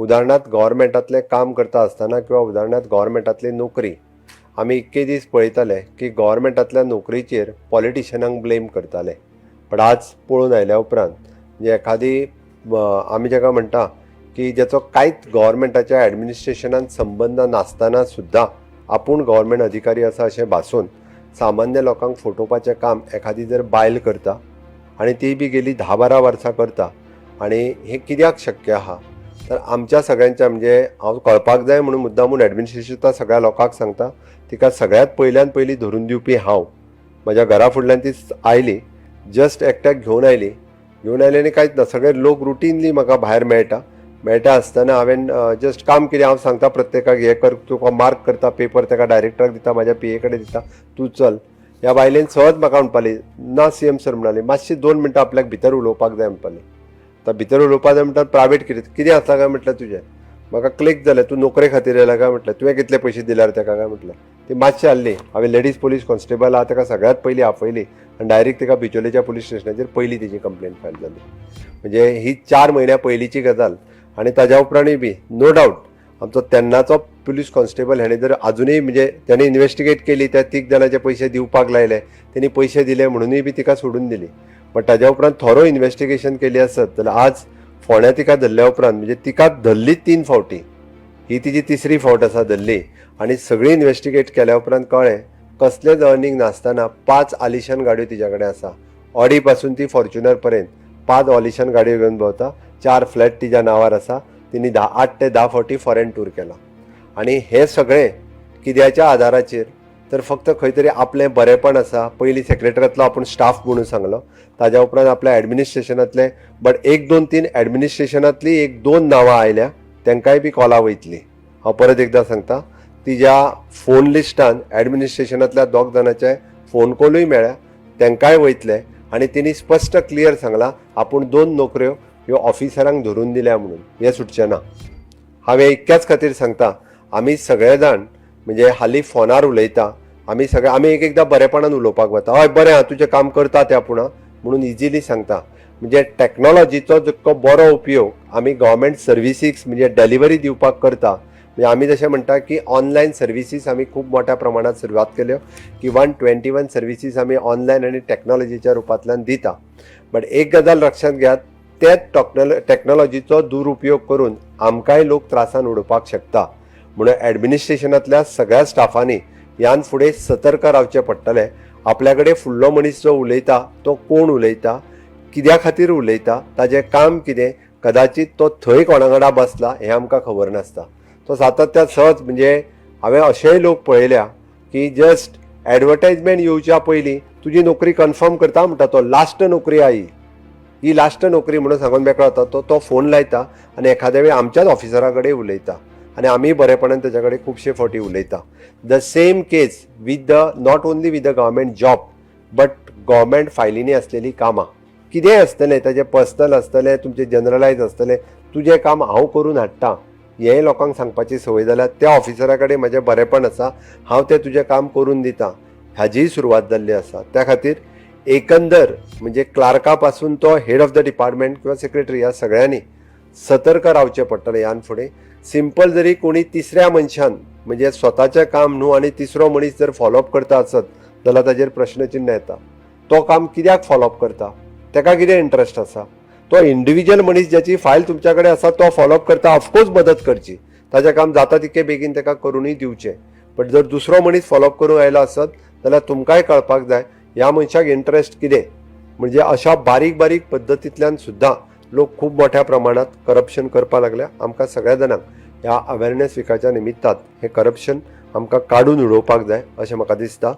उदाहरणार्थ गव्हर्मेंटातले काम करता आसतना किंवा उदाहरणार्थ गव्हर्मेंटातली नोकरी आमी इतके दीस पळयताले की गव्हर्मेंटातल्या नोकरीचेर पॉलिटिशियनांक ब्लेम करताले. पण आज पळोवन आयल्या उपरांत म्हणजे एखादी आमी जाका म्हणटा की जाचो कांयच गव्हर्मेंटाच्या ॲडमिनिस्ट्रेशनान संबंद नासतना सुद्दां आपूण गव्हर्मेंट अधिकारी आसा अशें भासून सामान्य लोकांक फटोवपाचें काम एखादी जर बायल करता आनी ती बी गेली 10-12 वर्सां करता आनी हें कित्याक शक्य आहा तर आमच्या सगळ्यांच्या म्हणजे हांव कळपाक जाय म्हणून मुद्दामून ॲडमिनिस्ट्रेशनच्या सगळ्या लोकांक सांगता तिका सगळ्यात पयल्यान पयली धरून दिवपी हांव. म्हज्या घरा फुडल्यान ती आयली, जस्ट एकट्याक घेवन आयली आनी कांयच ना, सगळे लोक रुटीनली म्हाका भायर मेळटा आसतना हांवें जस्ट काम कितें हांव सांगता प्रत्येकाक हें कर, तुका मार्क करता पेपर ताका डायरेक्टराक दिता, म्हाज्या PA कडेन दिता, तूं चल. ह्या बायलेन सहज म्हाका म्हणपाली ना CM सर म्हणटाली मातशी 2 मिनटां आपल्याक भितर उलोवपाक जाय म्हणपाली. आतां भितर उलोवपाक जाय म्हणटा प्रायवेट कितें आसता काय म्हटलें तुजें, म्हाका क्लिक जालें, तूं नोकरे खातीर येयला काय म्हटलें, तुवें कितले पयशे दिल्यार ताका काय म्हटलें. ती मातशी हाडली, हांवें लेडीज पुलीस कॉन्स्टेबल आहा ताका सगळ्यात पयलीं आपयली आनी डायरेक्ट तिका बिचोलेच्या पुलीस स्टेशनाचेर पयली तिची कंप्लेन फायल जाली. म्हणजे ही 4 म्हयन्या पयलींची गजाल. आनी ताज्या उपरांतूय बी नो डावट आमचो तेन्नाचो पुलीस कॉन्स्टेबल हेणे जर अजुनूय म्हणजे त्याने इन्व्हेस्टिगेट केली, त्या 3 जाणांचे पयशे दिवपाक लायले, तेणी पयशे दिले म्हणूनय बी तिका सोडून दिली. पण ताज्या उपरांत थोरो इन्व्हेस्टिगेशन केली आसत जाल्यार आज फोण्या तिका धरल्या उपरांत म्हणजे तिका धरली 3 फावटी, ही तिची 3री फावट आसा धरली. आनी सगळी इन्व्हेस्टिगेट केल्या उपरांत कळ्ळें कसलेच अर्निंग नासतना 5 आलिशान गाडयो तिच्या कडेन आसा. ऑडी पासून ती फॉर्च्युनर पर्यंत 5 ऑलिशान गाडयो घेवन भोंवता, 4 फ्लॅट तिच्या नांवार आसा. तिने 8 ते 10 फावटी फॉरेन टूर केला. आनी हे सगळें कित्याच्या आदाराचेर तर फक्त खंय तरी आपलें बरेंपण आसा. पयलीं सेक्रेटरींतलो आपूण स्टाफ म्हणून सांगलो, ताज्या उपरांत आपल्या ॲडमिनिस्ट्रेशनांतले बट 1-2-3 ॲडमिनिस्ट्रेशनांतली 1-2 नांवां आयल्या, तांकांय बी कॉलां वयतली. हांव परत एकदां सांगता, तिच्या फोन लिस्टान ॲडमिनिस्ट्रेशनांतल्या 2 जाणांचे फोन कॉलूय मेळ्ळ्या, तांकांय वयतले. आनी तिणी स्पश्ट क्लियर सांगलां आपूण 2 नोकऱ्यो ह्यो ऑफिसरांक धरून दिल्या म्हणून, हें सुटचें ना. हांवें इतक्याच खातीर सांगता, आमी सगळे जाण म्हणजे हालीं फोनार उलयता, आमी एकदां बरेपणान उलोवपाक वता, हय बरें आहा तुजें काम करता तें आपूण म्हणून इजिली सांगता. म्हणजे टॅक्नॉलॉजीचो जितको बरो उपयोग आमी गव्हर्मेंट सर्विसीक म्हणजे डिलिव्हरी दिवपाक करता, म्हणजे आमी जशें म्हणटा की ऑनलायन सर्विसीस आमी खूब मोठ्या प्रमाणात सुरवात केल्यो की 121 सर्विसीस आमी ऑनलायन आनी टॅक्नॉलॉजीच्या रुपांतल्यान दिता. बट एक गजाल लक्षांत घेयात, तेच टॅक्नॉलॉजीचो दुरुपयोग करून आमकांय लोक त्रासान उडोवपाक शकता. म्हणून ॲडमिनिस्ट्रेशनांतल्या सगळ्या स्टाफांनी ह्यान फुडें सतर्क रावचें पडटलें. आपल्या कडेन फुडलो मनीस जो उलयता तो कोण उलयता, कित्या खातीर उलयता, ताजें काम कितें, कदाचित तो थंय कोणा वांगडा बसला हें आमकां खबर नासता. तो सातत्यान सहज म्हणजे हांवें अशेय लोक पळयल्या की जस्ट ॲडवर्टायजमेंट येवच्या पयलीं तुजी नोकरी कन्फर्म करता म्हणटा तो, लास्ट नोकरी आई ही लास्ट नोकरी म्हणून सांगून मेकळो जाता. तो फोन लायता आनी एखाद्या वेळी आमच्याच ऑफिसरा कडेन उलयता आनी आमी बरेपणान तेच्या कडेन खुबशे फावटी उलयता. The same case with the not only with the government job but government फायलींनी आसलेलीं कामां, कितेंय आसतलें ताजें पर्सनल आसतलें, तुमचें जनरलायज आसतलें, तुजें काम हांव करून हाडटां हेंय लोकांक सांगपाची संवय जाल्या. त्या ऑफिसरा कडेन म्हजें बरेपण आसा, हांव तें तुजें काम करून दितां, हाजीय सुरवात जाल्ली आसा. त्या खातीर एकंदर म्हणजे क्लार्का पासून तो हेड ऑफ द डिपार्टमेंट किंवा सेक्रेटरी ह्या सगळ्यांनी सतर्क रावचें पडटलें. ह्यान फुडें सिंपल जरी कोणी 3ऱ्या मनशान म्हणजे स्वताचें काम न्हू आनी 3रो मनीस जर फॉलोअप करता आसत जाल्यार ताजेर प्रश्नचिन्ह येता. तो काम कित्याक फॉलोअप करता, ताका कितें इंट्रस्ट आसा, तो इंडिविज्युअल मनीस ज्याची फायल तुमच्या कडेन आसा तो फॉलोअप करता, ऑफकोर्स मदत करची, ताजें काम जाता तितके बेगीन ताका करूनय दिवचें. बट जर दुसरो मनीस फॉलोअप करूंक आयलो आसत जाल्यार तुमकांय कळपाक जाय ह्या मनशाक इंट्रस्ट कितें. म्हणजे अशा बारीक बारीक पद्दतींतल्यान सुद्दां लोक खूब मोठ्या प्रमाणात करप्शन करपाक लागल्या. आमकां सगळ्या जाणांक ह्या अवेरनेस विकाच्या निमित्तान हें करप्शन आमकां काडून उडोवपाक जाय अशें म्हाका दिसता.